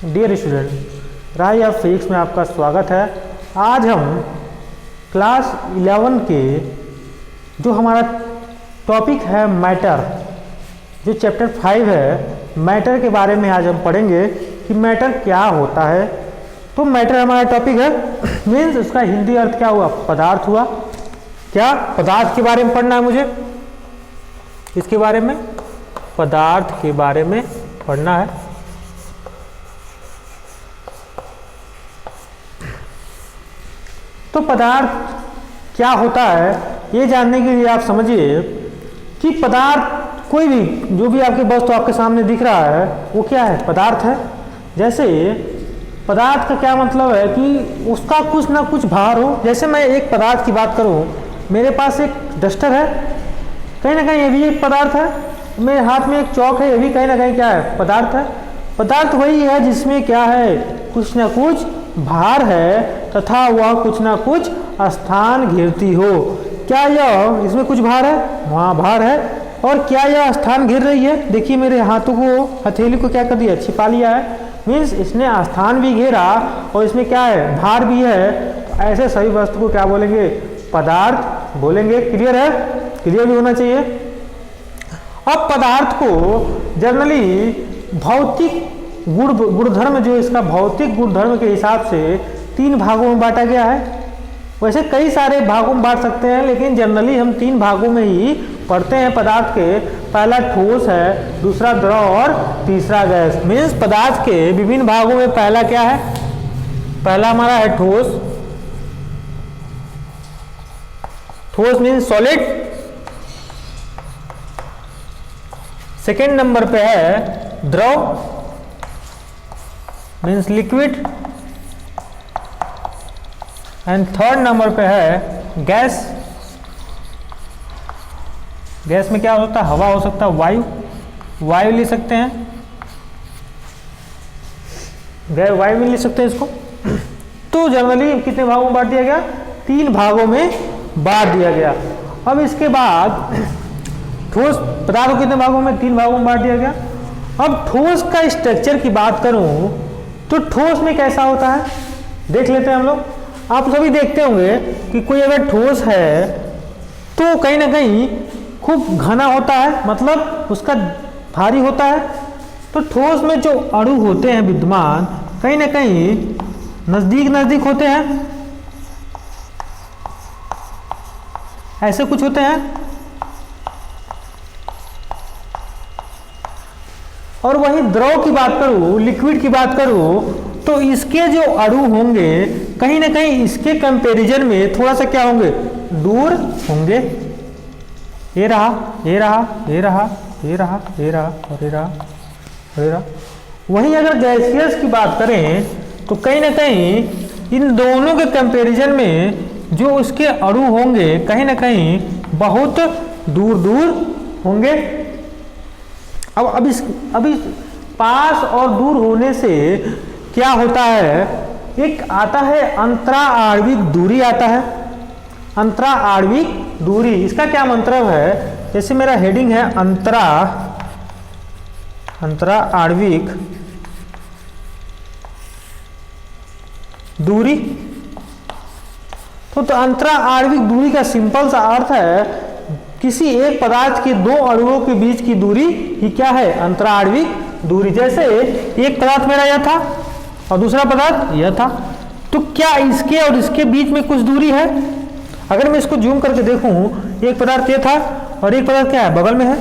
Dear student, राय of physics में आपका स्वागत है। आज हम क्लास 11 के जो हमारा टॉपिक है मैटर, जो चैप्टर 5 है मैटर के बारे में आज हम पढ़ेंगे कि मैटर क्या होता है। तो मैटर हमारा टॉपिक है, मीन्स उसका हिंदी अर्थ क्या हुआ? पदार्थ हुआ। क्या पदार्थ के बारे में पढ़ना है मुझे? इसके बारे में, पदार्थ के बारे में पढ़ना है। तो पदार्थ क्या होता है ये जानने के लिए आप समझिए कि पदार्थ कोई भी जो भी आपके वस्तु आपके सामने दिख रहा है वो क्या है? पदार्थ है। जैसे पदार्थ का क्या मतलब है कि उसका कुछ ना कुछ भार हो। जैसे मैं एक पदार्थ की बात करूं, मेरे पास एक डस्टर है, कहीं ना कहीं ये भी एक पदार्थ है। मेरे हाथ में एक चौक है, ये भी कहीं ना कहीं क्या है? पदार्थ है। पदार्थ वही है जिसमें क्या है? कुछ ना कुछ भार है तथा वह कुछ ना कुछ स्थान घेरती हो। क्या यह इसमें कुछ भार है? वहाँ भार है। और क्या यह स्थान घेर रही है? देखिए मेरे हाथों को, हथेली को क्या कर दिया? छिपा लिया है। मीन्स इसने स्थान भी घेरा और इसमें क्या है? भार भी है। तो ऐसे सभी वस्तु को क्या बोलेंगे? पदार्थ बोलेंगे। क्लियर है? क्लियर भी होना चाहिए। अब पदार्थ को जनरली भौतिक गुणधर्म, जो इसका भौतिक गुणधर्म के हिसाब से 3 भागों में बांटा गया है। वैसे कई सारे भागों में बांट सकते हैं, लेकिन जनरली हम 3 भागों में ही पढ़ते हैं पदार्थ के। पहला ठोस है, दूसरा द्रव और तीसरा गैस। मीन्स पदार्थ के विभिन्न भागों में पहला क्या है? पहला हमारा है ठोस। ठोस मीन्स सॉलिड। सेकेंड नंबर पे है द्रव means liquid. And third number पे है गैस। गैस में क्या हो सकता है? हवा हो सकता है, वायु, वायु ले सकते हैं, वायु में ले सकते हैं इसको। तो जनरली कितने भागों में बांट दिया गया? 3 भागों में बांट दिया गया। अब इसके बाद ठोस पदार्थ को कितने भागों में? 3 भागों में बांट दिया गया। अब ठोस का स्ट्रक्चर की बात करूं तो ठोस में कैसा होता है देख लेते हैं हम लोग। आप सभी देखते होंगे कि कोई अगर ठोस है तो कहीं ना कहीं खूब घना होता है, मतलब उसका भारी होता है। तो ठोस में जो अणु होते हैं विद्यमान, कहीं ना कहीं नजदीक नजदीक होते हैं, ऐसे कुछ होते हैं। और वही द्रव की बात करूं, लिक्विड की बात करूं, तो इसके जो अणु होंगे कहीं ना कहीं इसके कंपैरिजन में थोड़ा सा क्या होंगे? दूर होंगे। ये रहा, ये रहा, ये रहा, ये रहा, ये रहा और ये रहा, ये रहा। वहीं अगर गैसियस की बात करें तो कहीं ना कहीं इन दोनों के कंपैरिजन में जो उसके अणु होंगे कहीं ना कहीं बहुत दूर दूर होंगे। अब इस पास और दूर होने से क्या होता है? एक आता है अंतरा आणविक दूरी आता है। अंतरा आणविक दूरी, इसका क्या मतलब है? जैसे मेरा हेडिंग है अंतरा आणविक दूरी। तो अंतरा आणविक दूरी का सिंपल सा अर्थ है किसी एक पदार्थ के 2 अणुओं के बीच की दूरी ही क्या है? अंतरा आणविक दूरी। जैसे एक पदार्थ मेरा यह था और दूसरा पदार्थ यह था, तो क्या इसके और इसके बीच में कुछ दूरी है? अगर मैं इसको जूम करके देखूं, एक पदार्थ ये था और एक पदार्थ क्या है? बगल में है।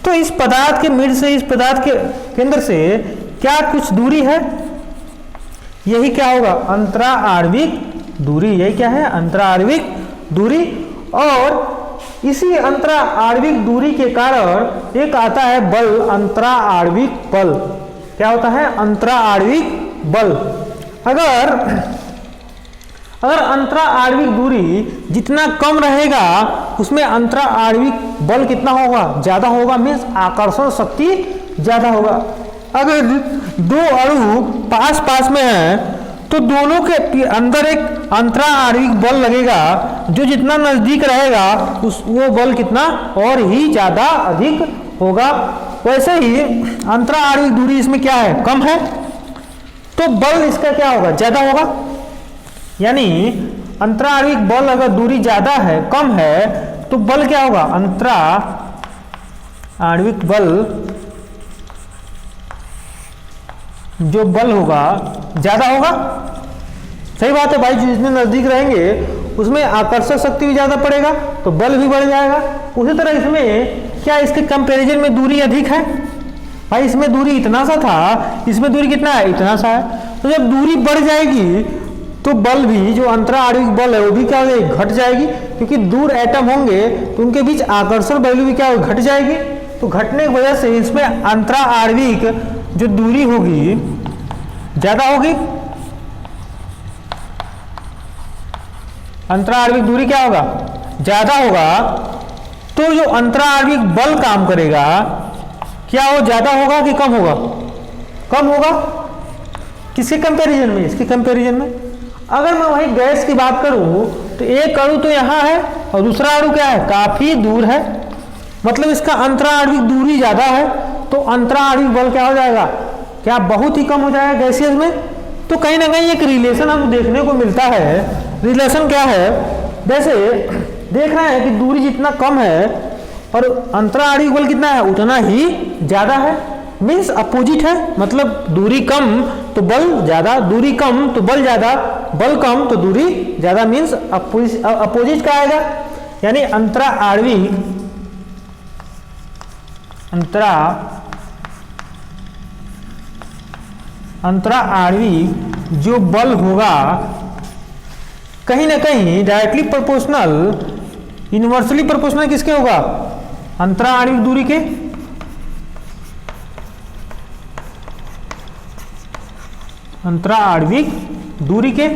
तो इस पदार्थ के मिड से इस पदार्थ के केंद्र से क्या कुछ दूरी है? यही क्या होगा? अंतरा आणविक दूरी। यही क्या है? अंतरा आणविक दूरी। और इसी अंतरा आणविक दूरी के कारण एक आता है बल, अंतरा आणविक बल। क्या होता है? अंतरा आणविक बल। अगर अंतरा आणविक दूरी जितना कम रहेगा उसमें अंतरा आणविक बल कितना होगा? ज्यादा होगा। मीन्स आकर्षण शक्ति ज्यादा होगा। अगर 2 अणु पास पास में है तो दोनों के अंदर एक अंतरा आणविक बल लगेगा, जो जितना नजदीक रहेगा वो बल कितना और ही ज्यादा अधिक होगा। वैसे ही अंतरा आणविक दूरी इसमें क्या है? कम है। तो बल इसका क्या होगा, ज्यादा होगा। यानी अंतरा आणविक बल अगर दूरी ज्यादा है, कम है, तो बल क्या होगा, अंतरा आणविक बल जो बल होगा ज्यादा होगा। सही बात है भाई, जो जितने नजदीक रहेंगे उसमें आकर्षक शक्ति भी ज्यादा पड़ेगा तो बल भी बढ़ जाएगा। उसी तरह इसमें क्या इसके कंपैरिजन में दूरी अधिक है, भाई इसमें दूरी इतना सा था, इसमें दूरी कितना है, इतना सा है। तो जब दूरी बढ़ जाएगी तो बल भी, जो अंतरा आणविक बल है वो भी क्या हो जाएगी, घट जाएगी, क्योंकि दूर एटम होंगे तो उनके बीच आकर्षण वैल्यू भी क्या हो, घट जाएगी। तो घटने की वजह से इसमें अंतरा आणविक जो दूरी होगी ज्यादा होगी। अंतरा आणविक दूरी क्या होगा, ज्यादा होगा। तो जो अंतरा आणविक बल काम करेगा क्या वो ज्यादा होगा कि कम होगा, कम होगा। किसके कंपैरिजन में, इसके कंपैरिजन में। अगर मैं वही गैस की बात करूं तो एक अणु तो यहां है और दूसरा अणु क्या है, काफी दूर है, मतलब इसका अंतरा आणविक दूरी ज्यादा है, तो अंतरा आणविक बल क्या हो जाएगा, क्या बहुत ही कम हो जाएगा गैसियस में। तो कहीं ना कहीं एक रिलेशन हमको देखने को मिलता है। रिलेशन क्या है, जैसे देख रहे हैं कि दूरी जितना कम है और अंतरा आणविक बल कितना है, उतना ही ज्यादा है, मीन्स अपोजिट है। मतलब दूरी कम तो बल ज्यादा, दूरी कम तो बल ज्यादा, बल कम तो दूरी ज्यादा, मीन्स अपोजिट का आएगा। यानी अंतरा आणविक जो बल होगा कहीं ना कहीं डायरेक्टली प्रोपोर्शनल, इनवर्सली प्रोपोर्शनल किसके होगा, अंतरा आणविक दूरी के। अंतरा आणविक दूरी के।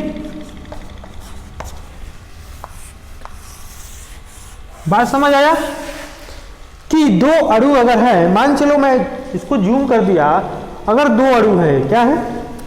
बात समझ आया कि दो अणु अगर है, मान चलो मैं इसको जूम कर दिया, अगर दो अणु है, क्या है,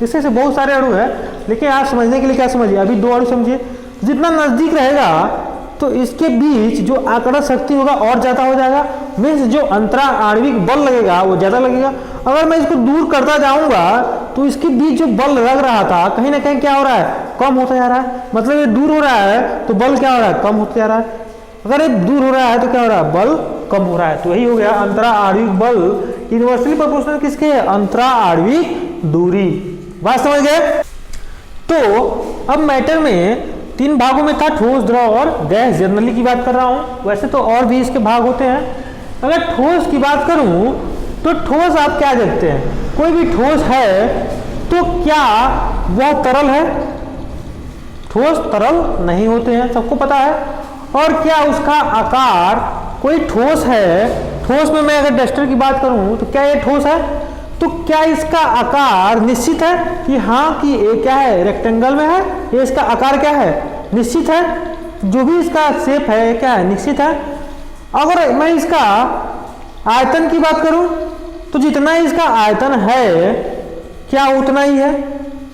इससे बहुत सारे अणु है, लेकिन आप समझने के लिए क्या समझिए, अभी दो अणु समझिए। जितना नजदीक रहेगा तो इसके बीच जो आकर्षक शक्ति होगा और ज्यादा हो जाएगा, मीन्स जो अंतरा आणविक बल लगेगा वो ज्यादा लगेगा। अगर मैं इसको दूर करता जाऊंगा तो इसके बीच जो बल लग रहा था कहीं ना कहीं क्या हो रहा है, कम होता जा रहा है। मतलब ये दूर हो रहा है तो बल क्या हो रहा है, कम होता जा रहा है। अगर ये दूर हो रहा है तो क्या हो रहा है, बल कम हो रहा है। तो यही हो गया अंतरा आणविक बल इनवर्सली प्रोपोर्शनल किसके है, अंतरा आणविक दूरी। बात समझ गए। तो अब मैटर में तीन भागों में था, ठोस, द्रव और गैस। जनरली की बात कर रहा हूं, वैसे तो और भी इसके भाग होते हैं। अगर ठोस की बात करूं तो ठोस आप क्या देखते हैं, कोई भी ठोस है तो क्या वह तरल है, ठोस तरल नहीं होते हैं, सबको पता है। और क्या उसका आकार, कोई ठोस है, ठोस में मैं अगर डस्टर की बात करूं तो क्या ये ठोस है, तो क्या इसका आकार निश्चित है कि हाँ कि ये क्या है, रेक्टेंगल में है, ये इसका आकार क्या है, निश्चित है। जो भी इसका शेप है क्या है, निश्चित है। अगर मैं इसका आयतन की बात करूं तो जितना इसका आयतन है क्या उतना ही है,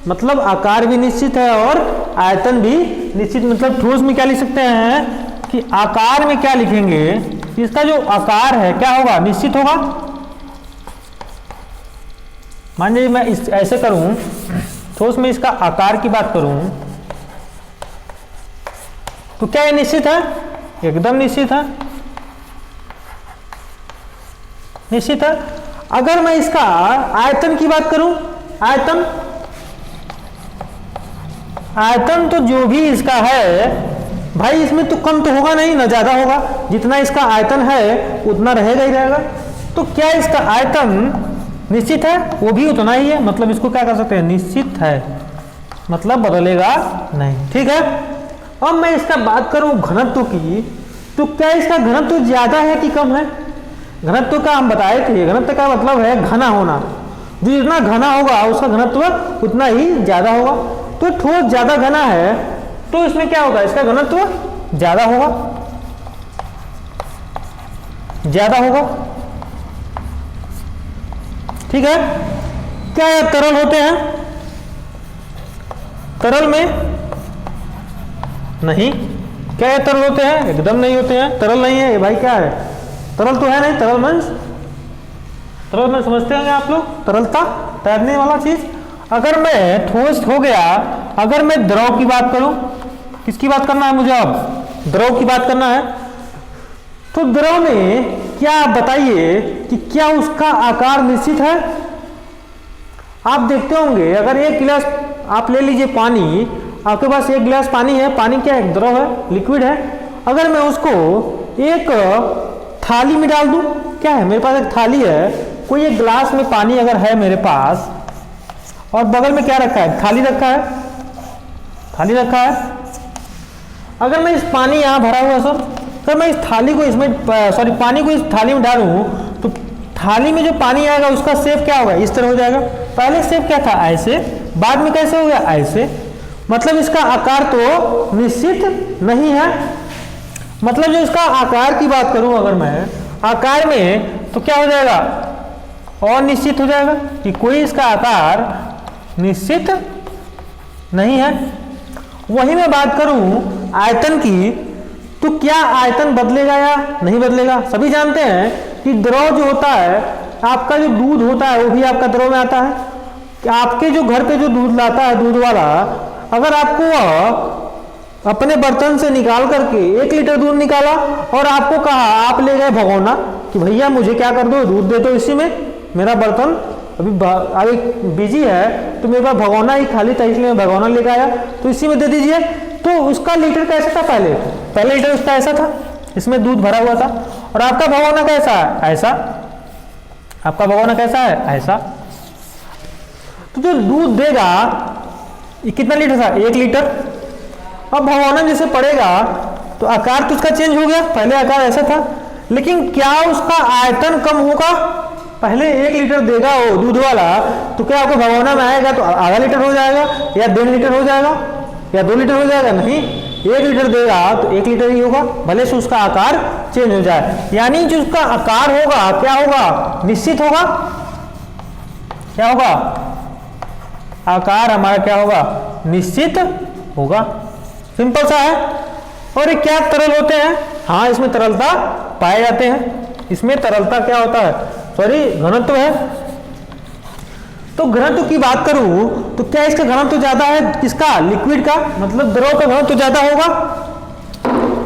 मतलब आकार भी निश्चित है और आयतन भी निश्चित। मतलब ठोस में क्या लिख सकते हैं कि आकार में क्या लिखेंगे, इसका जो आकार है क्या होगा, निश्चित होगा। मान लीजिए मैं ऐसे करूं, ठोस में इसका आकार की बात करूं तो क्या ये निश्चित है, एकदम निश्चित है, निश्चित है। अगर मैं इसका आयतन की बात करूं, आयतन तो जो भी इसका है भाई, इसमें तो कम तो होगा नहीं ना ज्यादा होगा, जितना इसका आयतन है उतना रहेगा ही रहेगा। तो क्या इसका आयतन निश्चित है, वो भी उतना ही है, मतलब इसको क्या कर सकते हैं, निश्चित है, मतलब बदलेगा नहीं। ठीक है। अब मैं इसका बात करूं घनत्व की, तो क्या इसका घनत्व ज्यादा है कि कम है। घनत्व का हम बताए थे, घनत्व का मतलब है घना होना, जो जितना घना होगा उसका घनत्व उतना ही ज्यादा होगा। तो ठोस ज्यादा घना है तो इसमें क्या होगा, इसका घनत्व ज्यादा होगा, ज्यादा होगा। ठीक है। क्या ये तरल होते हैं, तरल में नहीं। क्या ये तरल होते हैं, एकदम नहीं होते हैं, तरल नहीं है ये भाई, क्या है, तरल तो है नहीं। तरल में समझते होंगे आप लोग, तरलता, तैरने वाला चीज। अगर मैं ठोस हो गया, अगर मैं द्रव की बात करूं, किसकी बात करना है मुझे, अब द्रव की बात करना है, तो द्रव में क्या आप बताइए कि क्या उसका आकार निश्चित है। आप देखते होंगे अगर एक गिलास आप ले लीजिए पानी, आपके पास एक गिलास पानी है, पानी क्या है, द्रव है, लिक्विड है। अगर मैं उसको एक थाली में डाल दूं, क्या है मेरे पास एक थाली है, कोई एक गिलास में पानी अगर है मेरे पास और बगल में क्या रखा है, थाली रखा है, थाली रखा है। अगर मैं इस पानी यहाँ भरा हुआ सर, अगर मैं इस थाली को इसमें सॉरी पानी को इस थाली में डालूं तो थाली में जो पानी आएगा उसका शेप क्या होगा, इस तरह हो जाएगा। पहले शेप क्या था, ऐसे, बाद में कैसे हो गया, ऐसे। मतलब इसका आकार तो निश्चित नहीं है। मतलब जो इसका आकार की बात करूं अगर मैं, आकार में तो क्या हो जाएगा, अनिश्चित हो जाएगा कि कोई इसका आकार निश्चित नहीं है। वही मैं बात करूं आयतन की, तो क्या आयतन बदलेगा या नहीं बदलेगा। सभी जानते हैं कि द्रव जो होता है, आपका जो दूध होता है वो भी आपका द्रव में आता है। कि आपके जो घर पे जो दूध लाता है दूध वाला, अगर आपको वह अपने बर्तन से निकाल करके 1 लीटर दूध निकाला और आपको कहा, आप ले गए भगोना कि भैया मुझे क्या कर दो, दूध दे दो इसी में, मेरा बर्तन अभी बिजी है तो मेरे पास भगोना ही खाली था इसलिए मैं भगोना लेकर आया, तो इसी में दे दीजिए। तो उसका लीटर कैसा था, पहले लीटर उसका ऐसा था, इसमें दूध भरा हुआ था, और आपका भगोना कैसा है, ऐसा। आपका भगोना कैसा है, ऐसा। तो जो दूध देगा ये कितना लीटर था, 1 लीटर। अब भगोना जैसे पड़ेगा तो आकार तो उसका चेंज हो गया, पहले आकार ऐसा था, लेकिन क्या उसका आयतन कम होगा। पहले 1 लीटर देगा वो दूध वाला, तो क्या आपको भगोना में आएगा तो आधा लीटर हो जाएगा या 1.5 लीटर हो जाएगा या 2 लीटर हो जाएगा, नहीं, 1 लीटर देगा तो 1 लीटर ही होगा, भले से उसका आकार चेंज हो जाए। यानी जो उसका आकार होगा क्या होगा, निश्चित होगा। क्या होगा, आकार हमारा क्या होगा, निश्चित होगा। सिंपल सा है। और ये क्या तरल होते हैं, हाँ इसमें तरलता पाए जाते हैं। इसमें तरलता क्या होता है, सॉरी घनत्व है। तो घनत्व की बात करूं तो क्या इसका घनत्व ज्यादा है, किसका, लिक्विड का, मतलब द्रव का घनत्व ज्यादा होगा,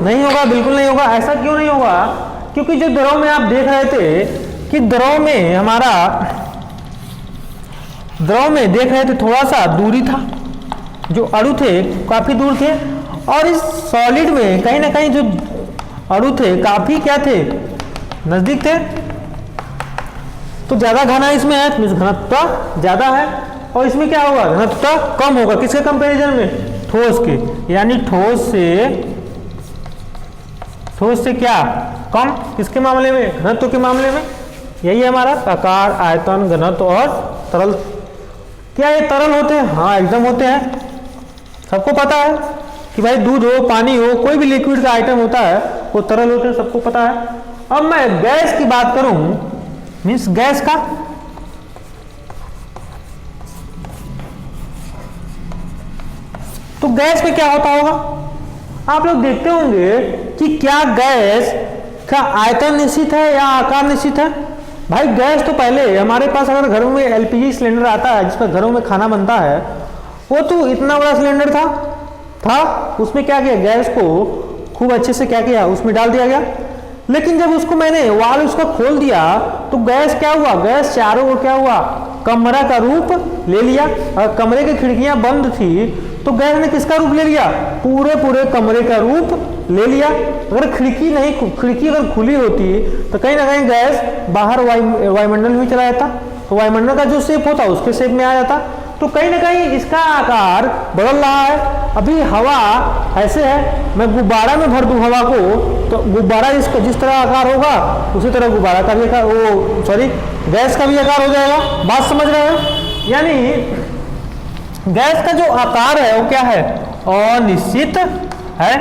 नहीं होगा, बिल्कुल नहीं होगा। ऐसा क्यों नहीं होगा, क्योंकि जो द्रव में आप देख रहे थे कि द्रव में हमारा, द्रव में देख रहे थे थोड़ा सा दूरी था, जो अणु थे काफी दूर थे, और इस सॉलिड में कहीं ना कहीं जो अणु थे काफी क्या थे, नजदीक थे। तो ज्यादा घना इसमें है तो घनत्व ज्यादा है, और इसमें क्या होगा, घनत्व कम होगा, किसके कंपैरिजन में, ठोस के। यानी ठोस से क्या कम, किसके मामले में, घनत्व के मामले में। यही है हमारा आकार, आयतन, घनत्व और तरल। क्या ये तरल होते हैं, हाँ एकदम होते हैं। सबको पता है कि भाई दूध हो, पानी हो, कोई भी लिक्विड का आइटम होता है वो तरल होते हैं, सबको पता है। अब मैं गैस की बात करूं, मीन्स गैस का, तो गैस में क्या होता होगा, आप लोग देखते होंगे कि क्या गैस का आयतन निश्चित है या आकार निश्चित है। भाई गैस तो पहले हमारे पास अगर घरों में एलपीजी सिलेंडर आता है जिस पर घरों में खाना बनता है, वो तो इतना बड़ा सिलेंडर था, उसमें क्या किया, गैस को खूब अच्छे से क्या किया, उसमें डाल दिया गया। लेकिन जब उसको मैंने वाल्व उसका खोल दिया तो गैस क्या हुआ, गैस चारों ओर क्या हुआ, कमरा का रूप ले लिया। और कमरे की खिड़कियां बंद थी तो गैस ने किसका रूप ले लिया, पूरे कमरे का रूप ले लिया। अगर खिड़की अगर खुली होती तो कहीं ना कहीं गैस बाहर वायुमंडल में चला जाता, तो वायुमंडल का जो शेप होता उसके शेप में आ जाता। तो कहीं ना कहीं इसका आकार बदल रहा है। अभी हवा ऐसे है, मैं गुब्बारा में भर दूं हवा को तो गुब्बारा इसका जिस तरह आकार होगा उसी तरह गुब्बारा का भी आकार, गैस का भी आकार हो जाएगा। बात समझ रहे हैं। यानी गैस का जो आकार है वो क्या है, अनिश्चित है,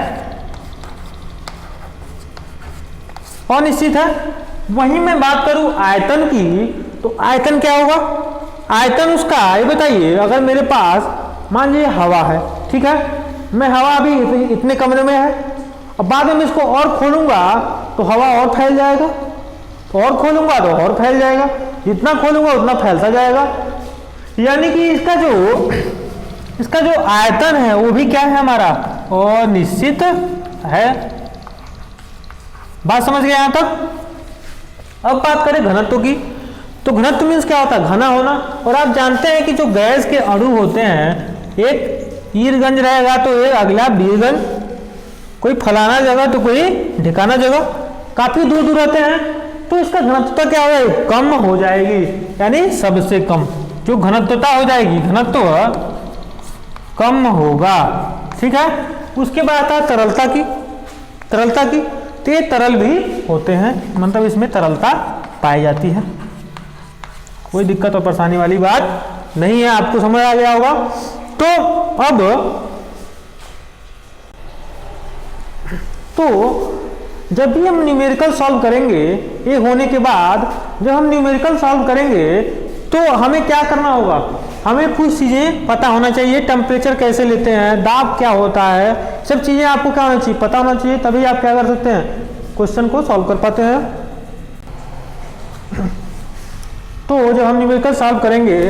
अनिश्चित है। वहीं मैं बात करूं आयतन की, तो आयतन क्या होगा, आयतन उसका ये बताइए, अगर मेरे पास मान लीजिए हवा है, ठीक है, मैं हवा अभी इतने कमरे में है, अब बाद में इसको और खोलूंगा तो हवा और फैल जाएगा, और खोलूंगा तो और फैल जाएगा, जितना खोलूंगा उतना फैलता जाएगा। यानी कि इसका जो आयतन है वो भी क्या है हमारा, अनिश्चित है। बात समझ गए यहां तक। अब बात करें घनत्व की, तो घनत्व मीन्स क्या होता है, घना होना। और आप जानते हैं कि जो गैस के अणु होते हैं, एक ईरगंज रहेगा तो एक अगला बीरगंज, कोई फलाना जगह तो कोई ढिकाना जगह, काफी दूर दूर रहते हैं, तो इसका घनत्वता क्या हो जाएगी, कम हो जाएगी। यानी सबसे कम जो घनत्वता हो जाएगी, घनत्व कम होगा। ठीक है। उसके बाद आता है तरलता की। तो ये तरल भी होते हैं, मतलब इसमें तरलता पाई जाती है। कोई दिक्कत और परेशानी वाली बात नहीं है, आपको समझ आ गया होगा। तो जब भी हम न्यूमेरिकल सॉल्व करेंगे, ये होने के बाद जब हम न्यूमेरिकल सॉल्व करेंगे तो हमें क्या करना होगा, हमें कुछ चीज़ें पता होना चाहिए। टेम्परेचर कैसे लेते हैं, दाब क्या होता है, सब चीज़ें आपको क्या होना चाहिए, पता होना चाहिए। तभी आप क्या कर सकते हैं, क्वेश्चन को सॉल्व कर पाते हैं। तो जब हम न्यूमेरिकल सॉल्व करेंगे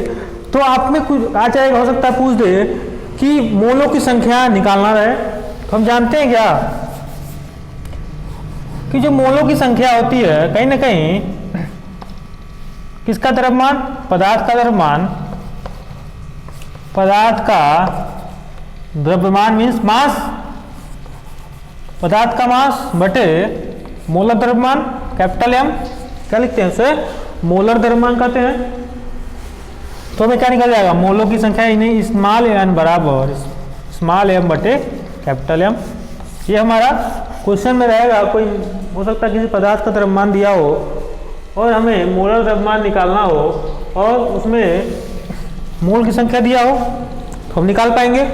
तो आप में कुछ आ जाएगा, हो सकता है पूछ दे कि मोलों की संख्या निकालना रहे। तो हम जानते हैं क्या कि जो मोलों की संख्या होती है, कहीं ना कहीं किसका द्रव्यमान, पदार्थ का द्रव्यमान, पदार्थ का द्रव्यमान मीन्स मास, पदार्थ का मास बटे मोलर द्रव्यमान, कैपिटल एम। क्या लिखते हैं उसे, मोलर द्रव्यमान कहते हैं। तो हमें क्या निकल जाएगा, मोलों की संख्या इन्हें स्मॉल एन बराबर स्मॉल एम बटे कैपिटल एम। ये हमारा क्वेश्चन में रहेगा। कोई हो सकता है किसी पदार्थ का द्रव्यमान दिया हो और हमें मोलर द्रव्यमान निकालना हो और उसमें मोल की संख्या दिया हो तो हम निकाल पाएंगे।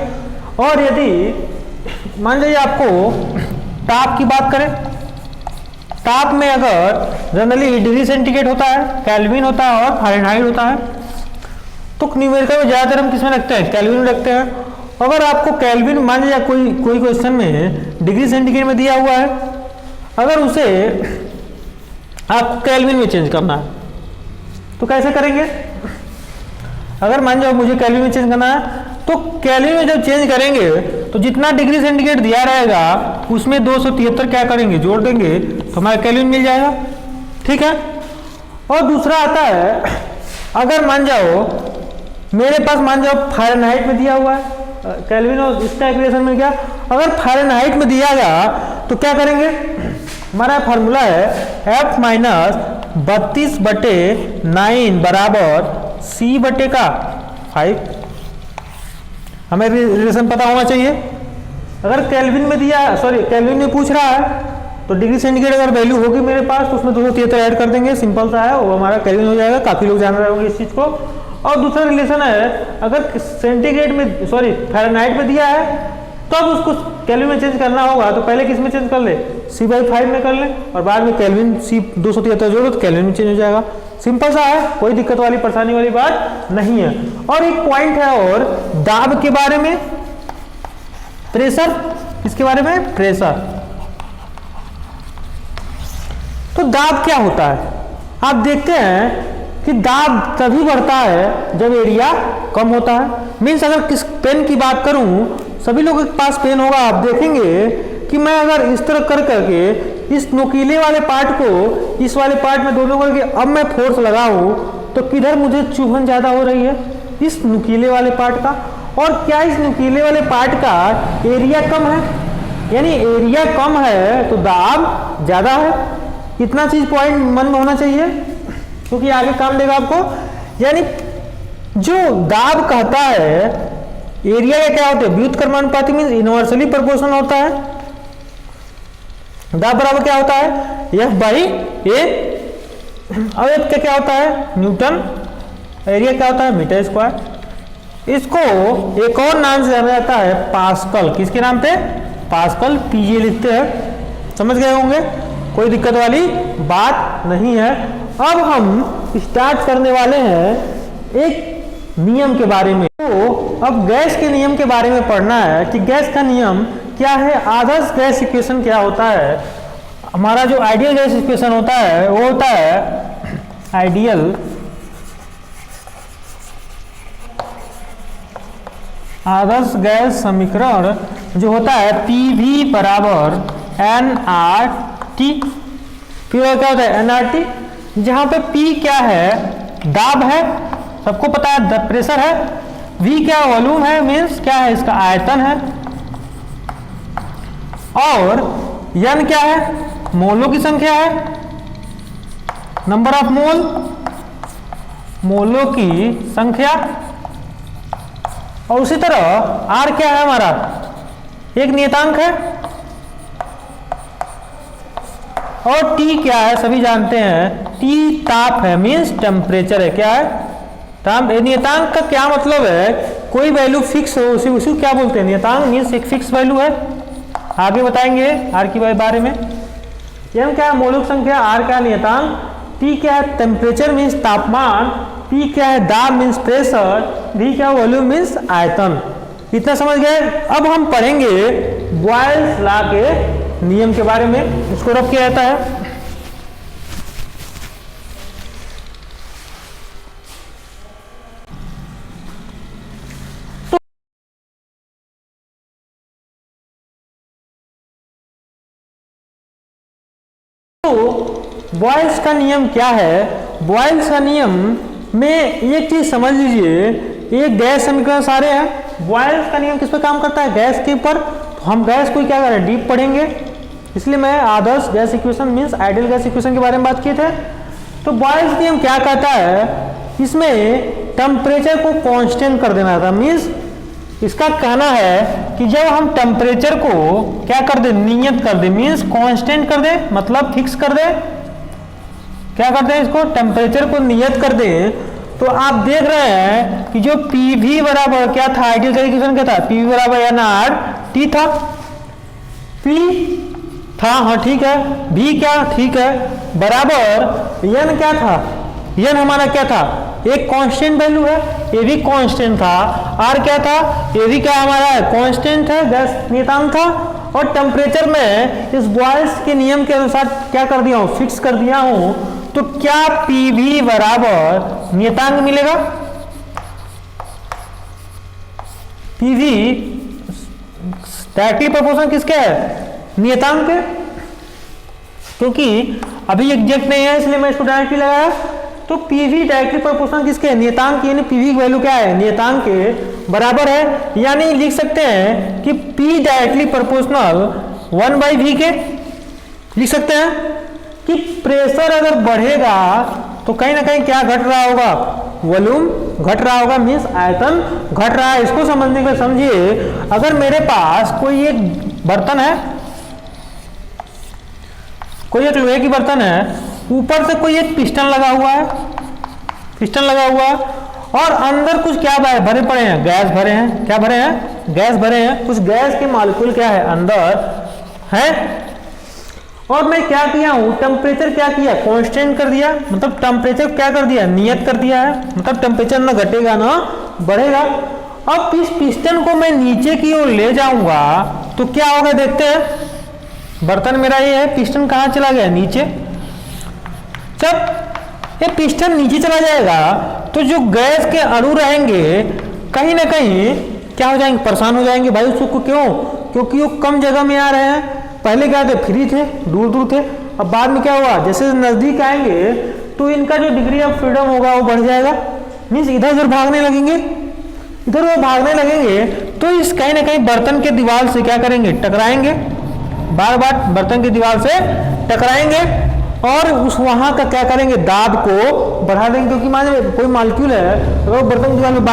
और यदि मान लीजिए आपको ताप की बात करें, ताप में अगर जनरली डिग्री सेंटीग्रेड होता है, केल्विन होता है और फ़ारेनहाइट होता है, तो न्यूमेरिकल में ज़्यादातर हम किसमें रखते हैं, केल्विन में रखते हैं। अगर आपको केल्विन मान लीजिए कोई क्वेश्चन में डिग्री सेंटीग्रेड में दिया हुआ है, अगर उसे आपको केल्विन में चेंज करना है तो कैसे करेंगे। अगर मान जाओ मुझे केल्विन में चेंज करना है तो केल्विन में जब चेंज करेंगे तो जितना डिग्री सेंटीग्रेड दिया रहेगा उसमें 273 क्या करेंगे, जोड़ देंगे तो हमारा केल्विन मिल जाएगा। ठीक है। और दूसरा आता है, अगर मान जाओ मेरे पास मान जाओ फ़ारेनहाइट में दिया हुआ है, केल्विन और इसका इक्वेशन मिल गया। अगर फ़ारेनहाइट में दिया गया तो क्या करेंगे, हमारा फार्मूला है F माइनस 32/9 बराबर C बटे का 5। हमें रिलेशन पता होना चाहिए। अगर केल्विन में दिया, सॉरी केल्विन में पूछ रहा है तो डिग्री सेंटीग्रेड अगर वैल्यू होगी मेरे पास तो उसमें 273 ऐड कर देंगे, सिंपल सा है, वो हमारा केल्विन हो जाएगा। काफ़ी लोग जान रहे होंगे इस चीज़ को। और दूसरा रिलेशन है, अगर सेंटीग्रेड में सॉरी फ़ारेनहाइट में दिया है तो अब उसको केल्विन में चेंज करना होगा तो पहले किस में चेंज कर ले, C/5 में कर ले और बाद में केल्विन C 273 जोड़ो तो केल्विन में चेंज हो जाएगा। सिंपल सा है, कोई दिक्कत वाली परेशानी वाली बात नहीं है। और एक पॉइंट है और दाब के बारे में, प्रेशर, इसके बारे में प्रेशर। तो दाब क्या होता है, आप देखते हैं कि दाब तभी बढ़ता है जब एरिया कम होता है। मीन्स अगर किस पेन की बात करूं, सभी लोगों के पास पेन होगा, आप देखेंगे कि मैं अगर इस तरह कर करके इस नुकीले वाले पार्ट को इस वाले पार्ट में दोनों करके अब मैं फोर्स लगाऊं तो किधर मुझे चुभन ज़्यादा हो रही है, इस नुकीले वाले पार्ट का। और क्या इस नुकीले वाले पार्ट का एरिया कम है, यानी एरिया कम है तो दाब ज़्यादा है। इतना चीज़ पॉइंट मन में होना चाहिए क्योंकि आगे काम देगा आपको। यानी जो दाब कहता है, एरिया का क्या होता है, व्युत्क्रमानुपाती मीन्स इनवर्सली प्रोपोर्शनल होता है। दाब बराबर क्या होता है, F/A। अब F का क्या होता है, न्यूटन। एरिया क्या होता है, मीटर स्क्वायर। इसको एक और नाम से जाना जाता है पास्कल। किसके नाम पे, पास्कल, PA लिखते हैं। समझ गए होंगे, कोई दिक्कत वाली बात नहीं है। अब हम स्टार्ट करने वाले हैं एक नियम के बारे में। तो अब गैस के नियम के बारे में पढ़ना है कि गैस का नियम क्या है, आदर्श गैस इक्वेशन क्या होता है। हमारा जो आइडियल गैस इक्वेशन होता है वो होता है आइडियल आदर्श गैस समीकरण जो होता है पीवी बराबर एनआरटी। फिर क्या होता है एनआरटी, जहां पे पी क्या है, दाब है, सबको पता है प्रेशर है, वी क्या वॉल्यूम है, मीन्स क्या है इसका आयतन है, और एन क्या है मोलों की संख्या है, नंबर ऑफ मोल, मोलों की संख्या, और उसी तरह आर क्या है हमारा एक नियतांक है, और टी क्या है सभी जानते हैं, टी ताप है मीन्स टेम्परेचर है, क्या है ताप। नियतांक का क्या मतलब है, कोई वैल्यू फिक्स हो उसी क्या बोलते हैं, नियतांक मीन्स एक फिक्स वैल्यू है, आगे बताएंगे आर के बारे में। एम क्या है मोलुक संख्या, आर क्या है नियतांक, टी क्या है टेम्परेचर मीन्स तापमान, पी क्या है दाब मीन्स प्रेशर, वी क्या वॉल्यूम मीन्स आयतन। इतना समझ गए। अब हम पढ़ेंगे बॉयल्स लॉ के नियम के बारे में, इसको रब किया जाता है। तो बॉयल्स का नियम क्या है, बॉयल्स का नियम में एक चीज समझ लीजिए, एक गैस समीकरण सारे हैं, बॉयल्स का नियम किस पे काम करता है, गैस के ऊपर। तो हम गैस को क्या करें डीप पढ़ेंगे, इसलिए मैं आदर्श gas equation means ideal gas equation के बारे में बात किए थे। तो बॉयल्स नियम क्या कहता है, इसमें टेम्परेचर को कांस्टेंट कर देना था, मींस इसका कहना है कि जब हम टेम्परेचर को क्या कर दे नियत कर दे, मींस कांस्टेंट कर दे, मतलब फिक्स कर दे, क्या करते हैं इसको टेम्परेचर को नियत कर दे। तो आप देख रहे हैं कि जो पीवी बराबर क्या था, आइडियल गैस इक्वेशन क्या था, पीवी बराबर एन आर टी था, पी था हाँ ठीक है, भी क्या ठीक है, बराबर एन क्या था, एन हमारा क्या था एक कांस्टेंट वैल्यू है, ये भी कांस्टेंट था, आर क्या था ये भी क्या हमारा है कांस्टेंट है, गैस नियतांक था, और टेम्परेचर में इस बॉयल्स के नियम के अनुसार क्या कर दिया हूं फिक्स कर दिया हूं। तो क्या पीवी बराबर नियतांक मिलेगा, पीवी डायरेक्टली प्रोपोर्शनल किसके है नियतांक के, क्योंकि अभी एग्जैक्ट नहीं है इसलिए मैं इसको डायरेक्टली लगाया। तो पीवी डायरेक्टली प्रोपोर्शनल किसके है नियतांक, यानी पीवी की वैल्यू क्या है नियतांक के बराबर है, यानी लिख सकते हैं कि पी डायरेक्टली प्रोपोर्शनल 1/v के, लिख सकते हैं कि प्रेशर अगर बढ़ेगा तो कहीं ना कहीं क्या घट रहा होगा, वॉल्यूम घट रहा होगा, मींस आयतन घट रहा है। इसको समझने के समझिए, अगर मेरे पास कोई एक बर्तन है, कोई एक लोहे की बर्तन है, ऊपर से कोई एक पिस्टन लगा हुआ है, पिस्टन लगा हुआ है, और अंदर कुछ क्या भरे पड़े हैं, गैस भरे हैं, क्या भरे हैं गैस भरे हैं, कुछ गैस के मॉलिक्यूल क्या है अंदर है, और मैं क्या किया हूं टेम्परेचर क्या किया कांस्टेंट कर दिया, मतलब टेम्परेचर क्या कर दिया नियत कर दिया है, मतलब टेम्परेचर ना घटेगा ना बढ़ेगा। अब इस पिस्टन को मैं नीचे की ओर ले जाऊंगा तो क्या होगा देखते हैं, बर्तन मेरा ये है, पिस्टन कहां चला गया नीचे, जब ये पिस्टन नीचे चला जाएगा तो जो गैस के अणु रहेंगे कहीं ना कहीं क्या हो जाएंगे परेशान हो जाएंगे भाई उसको, क्यों क्योंकि वो कम जगह में आ रहे हैं, पहले क्या थे फ्री थे दूर दूर थे, अब बाद में क्या हुआ जैसे नजदीक आएंगे तो इनका जो डिग्री ऑफ फ्रीडम होगा वो बढ़ जाएगा, मीन्स इधर उधर भागने लगेंगे, इधर उधर भागने लगेंगे तो इस कहीं ना कहीं बर्तन के दीवार से क्या करेंगे टकराएंगे, बार बार बर्तन की दीवार से टकराएंगे, और उस वहां का क्या करेंगे दाब को बढ़ा देंगे, क्योंकि मान लीजिए कोई मॉलिक्यूल है अगर बर्तन की दीवार में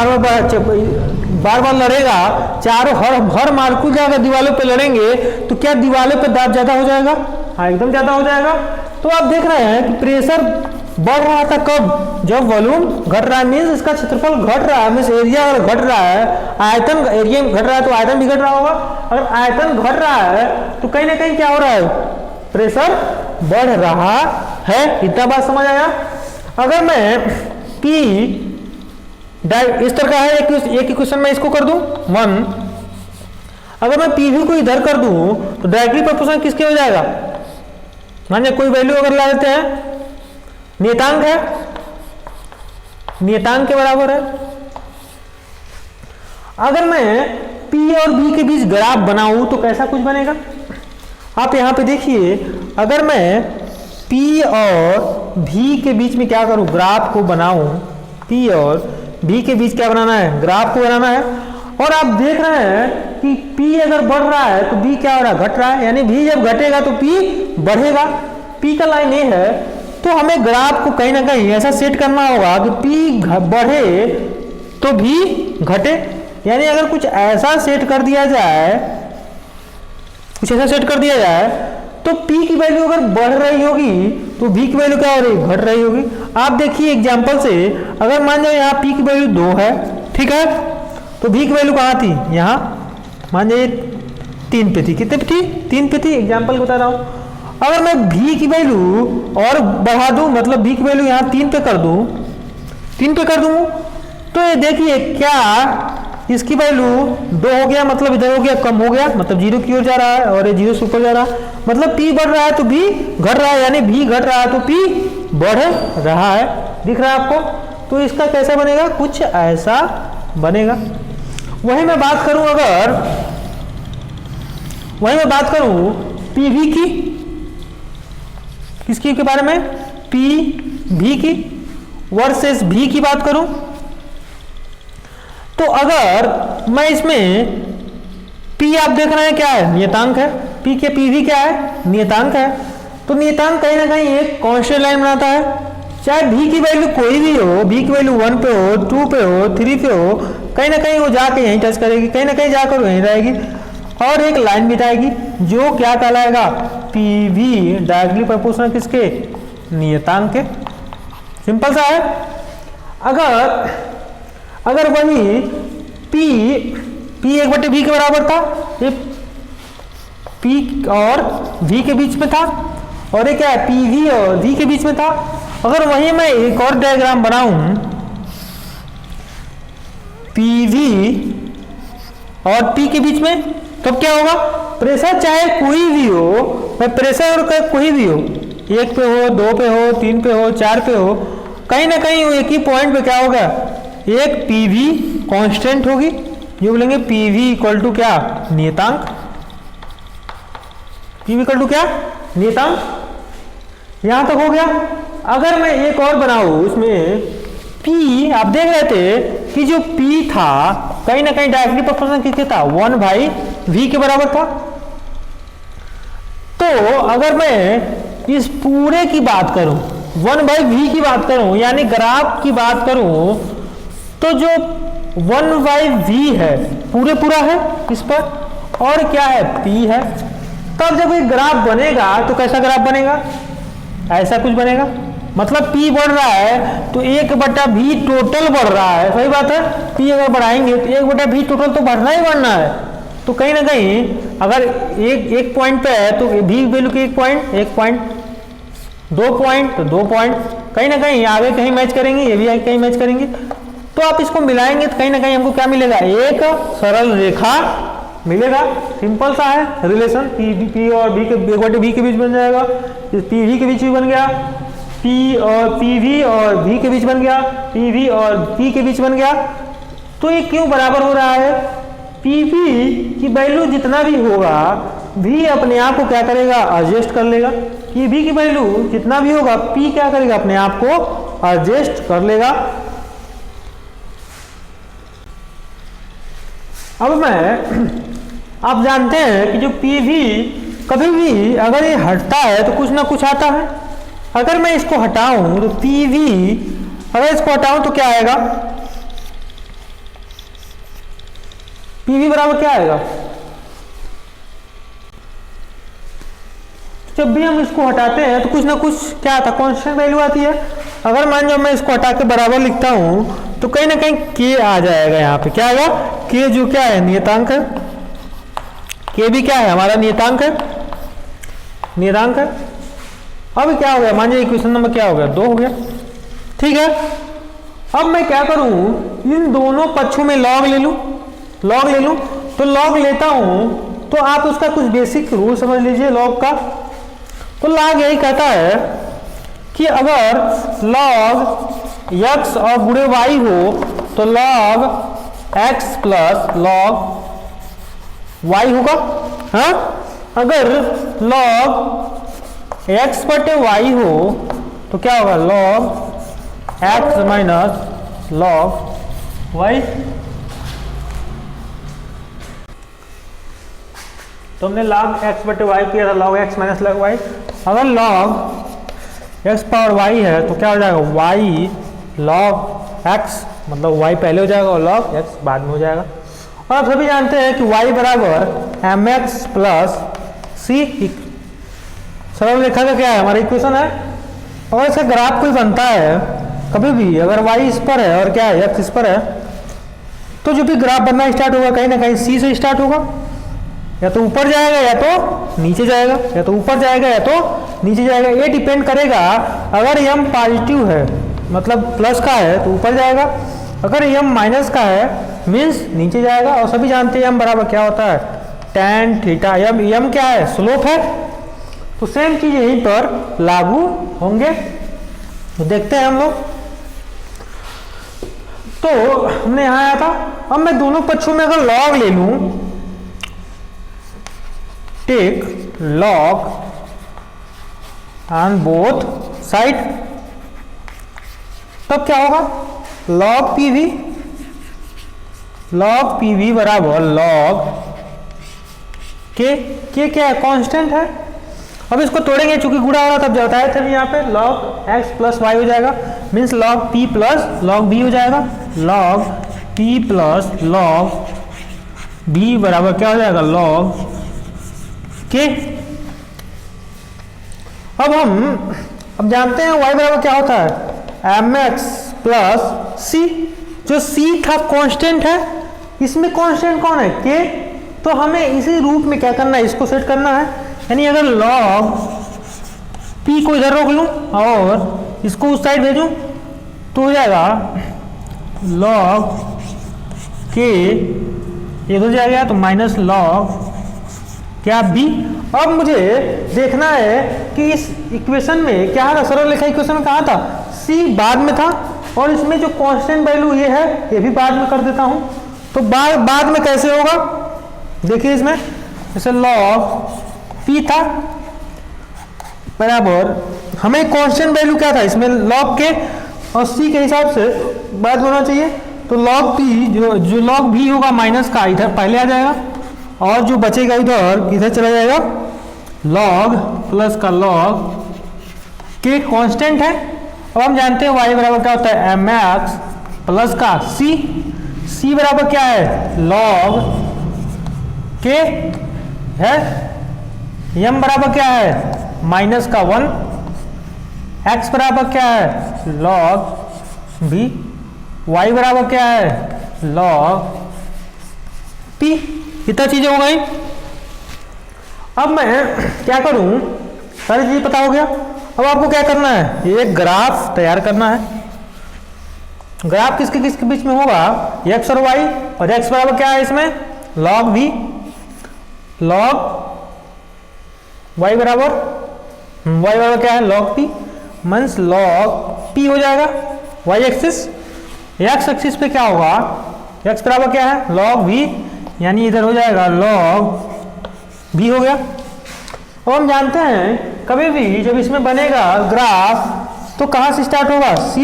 बार बार लड़ेगा, चारों हर मार्कुल जाकर दीवारों पे लड़ेंगे तो क्या दीवारों पे दाब ज्यादा हो जाएगा, हाँ एकदम ज्यादा हो जाएगा। तो आप देख रहे हैं कि प्रेशर बढ़ रहा था कब, जब वॉल्यूम घट रहा है, मीन्स इसका क्षेत्रफल घट रहा है, मीन्स एरिया अगर घट रहा है, आयतन एरिया घट रहा है तो आयतन भी घट रहा होगा, अगर आयतन घट रहा है तो कहीं ना कहीं क्या हो रहा है प्रेशर बढ़ रहा है। इतना बात समझ आया। अगर मैं P इस तरह का है एक इक्वेशन में इसको कर दूं 1, अगर मैं PV को इधर कर दूं तो डायरेक्टली प्रोपोर्शनल किसके हो जाएगा, मानिए कोई वैल्यू अगर ला देते हैं नियतांक है, नियतांक के बराबर है। अगर मैं P और B के बीच ग्राफ बनाऊं तो कैसा कुछ बनेगा? आप यहाँ पे देखिए, अगर मैं P और V के बीच में क्या करूं, ग्राफ को बनाऊं, P और V के बीच क्या बनाना है, ग्राफ को बनाना है। और आप देख रहे हैं कि P अगर बढ़ रहा है तो B क्या हो रहा है, घट रहा है, यानी V जब घटेगा तो P बढ़ेगा। P का लाइन ये है, तो हमें ग्राफ को कहीं ना कहीं ऐसा सेट करना होगा कि P बढ़े तो V घटे। यानी अगर कुछ ऐसा सेट कर दिया जाए, कुछ ऐसा सेट कर दिया जाए तो P की वैल्यू अगर बढ़ रही होगी तो V की वैल्यू क्या हो रही, घट रही होगी। आप देखिए एग्जांपल से, अगर मान जाओ यहाँ P की वैल्यू 2 है, ठीक है, तो V की वैल्यू कहाँ थी, यहाँ मान जाइए 3 पे थी। कितने पे थी, 3 पे थी। एग्जांपल बता रहा हूँ। अगर मैं V की वैल्यू और बढ़ा दूं, मतलब V की वैल्यू यहाँ 3 पे कर दूं, 3 पे कर दूं, तो ये देखिए क्या इसकी वैल्यू 2 हो गया, मतलब इधर हो गया कम हो गया, मतलब 0 की ओर जा रहा है और ये 0 से ऊपर जा रहा है, मतलब P बढ़ रहा है तो V घट रहा है, यानी V घट रहा है तो P बढ़ रहा है। दिख रहा है आपको? तो इसका कैसा बनेगा, कुछ ऐसा बनेगा। वही मैं बात करूं, अगर वही मैं बात करूं PV की, किसकी के बारे में, PV की वर्सेस V की बात करूं, तो अगर मैं इसमें P आप देख रहे हैं क्या है, नियतांक है, P के PV क्या है, नियतांक है। तो नियतांक कहीं ना कहीं एक कांस्टेंट लाइन बनाता है, चाहे V की वैल्यू कोई भी हो, V की वैल्यू 1 पे हो, 2 पे हो, 3 पे हो, कहीं ना कहीं वो जाके यहीं टच करेगी, कहीं ना कहीं जाकर वहीं रहेगी और एक लाइन बिताएगी जो क्या कहलाएगा, PV डायरेक्टली प्रोपोर्शनल किसके, नियतांक के। सिंपल सा है। अगर वही P 1/V के बराबर था, ये P और V के बीच में था, और ये क्या है, PV और V के बीच में था। अगर वही मैं एक और डायग्राम बनाऊं, PV और P के बीच में, तो क्या होगा, प्रेशर चाहे कोई भी हो, प्रेशर और कोई भी हो, 1 पे हो, 2 पे हो, 3 पे हो, 4 पे हो, कहीं ना कहीं एक ही पॉइंट पे क्या होगा, एक PV कांस्टेंट होगी, ये बोलेंगे PV इक्वल टू क्या, नियतांक। PV इक्वल टू क्या, नियतांक। यहां तक हो गया। अगर मैं एक और बनाऊं, उसमें P आप देख रहे थे कि जो P था कहीं ना कहीं डायरेक्टली प्रोपोर्शनल किसके था, 1/V के बराबर था। तो अगर मैं इस पूरे की बात करूं, 1/V की बात करूं, यानी ग्राफ की बात करूं, तो जो 1/V है पूरा है इस पर, और क्या है, P है। तब जब एक ग्राफ बनेगा तो कैसा ग्राफ बनेगा, ऐसा कुछ बनेगा। मतलब P बढ़ रहा है तो 1/V टोटल बढ़ रहा है, सही बात है। P अगर बढ़ाएंगे तो 1/V टोटल तो बढ़ना ही बढ़ना है। तो कहीं ना कहीं अगर एक पॉइंट पे है तो V वैल्यू के 1 पॉइंट, 2 पॉइंट तो 2 पॉइंट, कहीं ना कहीं आगे कहीं मैच करेंगे, ये भी आगे कहीं मैच करेंगे। तो आप इसको मिलाएंगे तो कहीं ना कहीं हमको क्या मिलेगा, एक सरल रेखा मिलेगा। सिंपल सा है रिलेशन, P और V के 1/V के बीच बन जाएगा, PV के बीच भी बन गया, P और PV और V के बीच बन गया, PV और P के बीच बन गया। तो ये क्यों बराबर हो रहा है, PV की वैल्यू जितना भी होगा V अपने आप को क्या करेगा, एडजस्ट कर लेगा। PV की वैल्यू जितना भी होगा P क्या करेगा, अपने आप को एडजस्ट कर लेगा। अब आप जानते हैं कि जो PV कभी भी अगर ये हटता है तो कुछ ना कुछ आता है। अगर मैं इसको हटाऊं तो PV, अगर इसको हटाऊं तो क्या आएगा, PV बराबर क्या आएगा, जब भी हम इसको हटाते हैं तो कुछ ना कुछ क्या आता है, कांस्टेंट वैल्यू आती है। अगर मान लो मैं इसको हटा के बराबर लिखता हूं तो कहीं ना कहीं K आ जाएगा, यहाँ पे क्या आएगा, K जो क्या है, नियतांक है। K भी क्या है, हमारा नियतांक है, है। अब क्या हो गया, मान लीजिए इक्वेशन नंबर क्या हो गया, 2 हो गया, ठीक है। अब मैं क्या करूं, इन दोनों पक्षों में लॉग ले लूं, तो लॉग लेता हूं तो आप उसका कुछ बेसिक रूल समझ लीजिए लॉग का। तो लॉग यही कहता है कि अगर लॉग x और गुणे y हो तो log x plus log y होगा। हाँ, अगर लॉग एक्स बटे वाई हो तो क्या होगा, log x minus log y. तो हमने लॉग एक्स बटे वाई किया था, log x minus log y. अगर लॉग एक्स पावर वाई है तो क्या हो जाएगा, वाई लॉग एक्स, मतलब वाई पहले हो जाएगा और लॉग एक्स बाद में हो जाएगा। और आप सभी जानते हैं कि y बराबर एम एक्स प्लस सी, सरल रेखा का क्या है, हमारा इक्वेशन है। और इसका ग्राफ कोई बनता है कभी भी, अगर y इस पर है और क्या है x इस पर है, तो जो भी ग्राफ बनना स्टार्ट होगा कहीं ना कहीं c से स्टार्ट होगा, या तो ऊपर जाएगा या तो नीचे जाएगा, या तो ऊपर जाएगा या तो नीचे जाएगा। ये डिपेंड करेगा, अगर m पॉजिटिव है मतलब प्लस का है तो ऊपर जाएगा, अगर m माइनस का है मीन्स नीचे जाएगा। और सभी जानते हैं m बराबर क्या होता है, tan थीटा। m क्या है, स्लोप है। तो सेम चीज यहीं पर लागू होंगे, तो देखते हैं हम लोग। तो हमने यहां आया था, अब मैं दोनों पक्षों में अगर लॉग ले लूं, take log on both side, तब क्या होगा, लॉग पी वी बराबर लॉग के क्या है, कांस्टेंट है। अब इसको तोड़ेंगे, चूंकि गुणा हो रहा तब बताया थे यहाँ पे, लॉग एक्स प्लस वाई हो जाएगा, means log p plus log b हो जाएगा। Log p plus log b बराबर क्या हो जाएगा, लॉग के। अब जानते हैं y बराबर क्या होता है, एम एक्स प्लस सी। जो c था कांस्टेंट है, इसमें कांस्टेंट कौन है, k। तो हमें इसी रूप में क्या करना है, इसको सेट करना है। यानी अगर log p को इधर रोक लूं और इसको उस साइड भेजूं तो हो जाएगा log k, ये हो जाएगा तो माइनस log क्या b। अब मुझे देखना है कि इस इक्वेशन में क्या था, सरल रेखा इक्वेशन में कहा था, c बाद में था और इसमें जो कांस्टेंट वैल्यू ये है ये भी बाद में कर देता हूं। तो बाद में कैसे होगा, देखिए इसमें जैसे log p था बराबर, हमें कांस्टेंट वैल्यू क्या था इसमें, log k, और c के हिसाब से बाद होना चाहिए। तो log p जो log v होगा माइनस का इधर पहले आ जाएगा, और जो बचेगा इधर चला जाएगा, log प्लस का log k कांस्टेंट है। अब हम जानते हैं y बराबर क्या होता है, एम एक्स प्लस का c बराबर क्या है, log k है। m बराबर क्या है, माइनस का 1, x बराबर क्या है, log b, y बराबर क्या है, log p। इतना चीजें हो गई। अब मैं क्या करूं, सारी चीज पता हो गया। अब आपको क्या करना है, एक ग्राफ तैयार करना है। ग्राफ किसके बीच में होगा, x और y, और x बराबर क्या है इसमें, log v, log y बराबर क्या है, log p, means log p हो जाएगा y एक्सिस। x एक्सिस पे क्या होगा, x बराबर क्या है, log v, यानी इधर हो जाएगा log v हो गया। अब हम जानते हैं कभी भी जब इसमें बनेगा ग्राफ तो कहाँ से स्टार्ट होगा, c।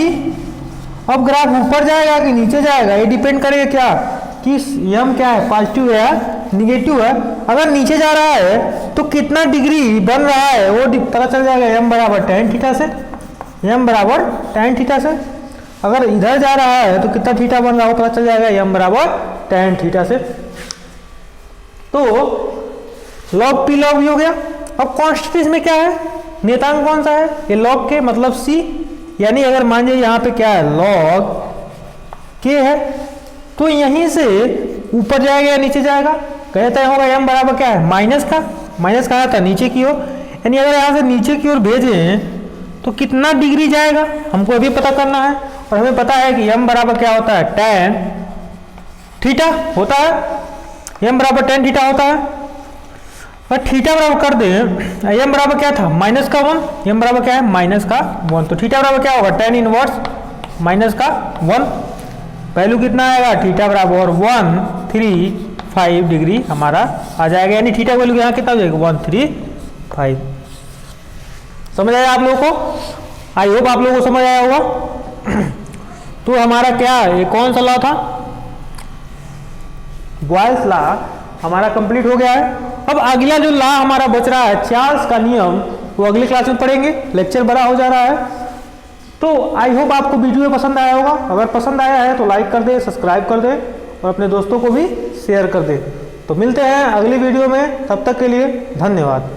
अब ग्राफ ऊपर जाएगा कि नीचे जाएगा, ये डिपेंड करेगा क्या कि m क्या है, पॉजिटिव है या निगेटिव है। अगर नीचे जा रहा है तो कितना डिग्री बन रहा है वो पता चल जाएगा, m बराबर tan थीटा से, m बराबर tan थीटा से। अगर इधर जा रहा है तो कितना थीटा बन रहा है वो पता चल जाएगा, m बराबर tan थीटा से। तो log p log v हो गया। अब कांस्टेंट इसमें क्या है, नियतांक कौन सा है, ये log k मतलब c, यानी अगर मान लीजिए यहाँ पे क्या है, log k है, तो यहीं से ऊपर जाएगा या नीचे जाएगा, कहता होगा m बराबर क्या है, माइनस का आता है नीचे की ओर। यानी अगर यहाँ से नीचे की ओर भेजें तो कितना डिग्री जाएगा हमको अभी पता करना है। और हमें पता है कि m बराबर क्या होता है, tan थीटा होता है, m बराबर tan थीटा होता है। और थीटा बराबर कर दें, m बराबर क्या था, माइनस का 1, m बराबर क्या है, माइनस का 1, तो थीटा बराबर क्या होगा, tan इनवर्स माइनस का 1। वैल्यू कितना आएगा, थीटा बराबर 135 डिग्री हमारा आ जाएगा, यानी थीटा वैल्यू यहाँ कितना हो जाएगा 135। समझ आया आप लोगों को? आई होप आप लोगों को समझ आया होगा। तो हमारा क्या है, ये कौन सा लॉ था, बॉयल्स लॉ हमारा कंप्लीट हो गया है। अब अगला जो लॉ हमारा बच रहा है चार्ल्स का नियम, वो अगली क्लास में पढ़ेंगे, लेक्चर बड़ा हो जा रहा है। तो आई होप आपको वीडियो पसंद आया होगा, अगर पसंद आया है तो लाइक कर दे, सब्सक्राइब कर दे और अपने दोस्तों को भी शेयर कर दे। तो मिलते हैं अगली वीडियो में, तब तक के लिए धन्यवाद।